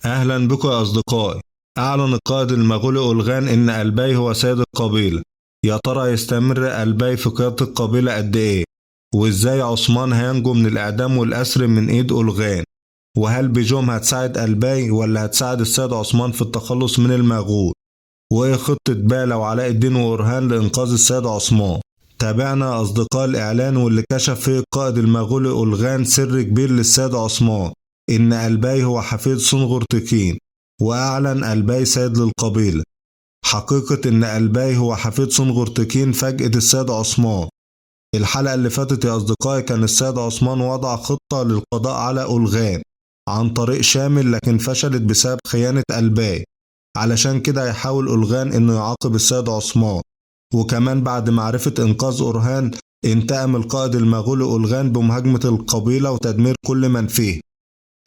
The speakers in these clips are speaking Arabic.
أهلا بكم يا أصدقائي. أعلن القائد المغولي أولغان إن ألباي هو سيد القبيلة. يا ترى يستمر ألباي في قيادة القبيلة قد إيه؟ وإزاي عثمان هينجو من الإعدام والأسر من إيد أولغان؟ وهل بيجوم هتساعد ألباي ولا هتساعد السيد عثمان في التخلص من المغول؟ وإيه خطة بالا وعلاء الدين وأورهان لإنقاذ السيد عثمان؟ تابعنا أصدقاء الإعلان واللي كشف فيه القائد المغولي أولغان سر كبير للسيد عثمان، إن ألباي هو حفيد صنغور تكين، وأعلن ألباي سيد للقبيلة. حقيقة إن ألباي هو حفيد صنغور تكين فاجأت السيد عثمان. الحلقة اللي فاتت يا أصدقائي كان السيد عثمان وضع خطة للقضاء على أولغان عن طريق شامل، لكن فشلت بسبب خيانة ألباي. علشان كده هيحاول أولغان إنه يعاقب السيد عثمان. وكمان بعد معرفة إنقاذ أورهان انتقم القائد المغولي أولغان بمهاجمة القبيلة وتدمير كل من فيه.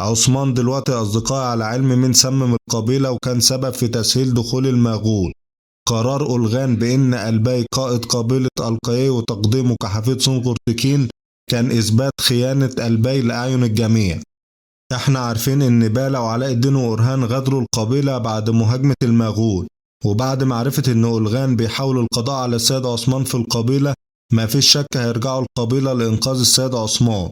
عثمان دلوقتي يا أصدقائي على علم من سمم القبيلة وكان سبب في تسهيل دخول المغول. قرار أولغان بإن ألباي قائد قبيلة القاي وتقديمه كحفيد صنغور تكين كان إثبات خيانة ألباي لأعين الجميع. احنا عارفين إن بالا وعلاء الدين وأورهان غادروا القبيلة بعد مهاجمة المغول، وبعد معرفة إن أولغان بيحاول القضاء على السيد عثمان في القبيلة مفيش شك هيرجعوا القبيلة لإنقاذ السيد عثمان.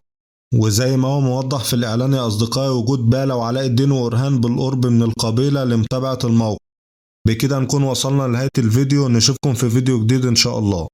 وزي ما هو موضح في الإعلان يا أصدقائي وجود بالا وعلاء الدين وأورهان بالقرب من القبيلة لمتابعة الموقف. بكده نكون وصلنا لنهاية الفيديو، نشوفكم في فيديو جديد إن شاء الله.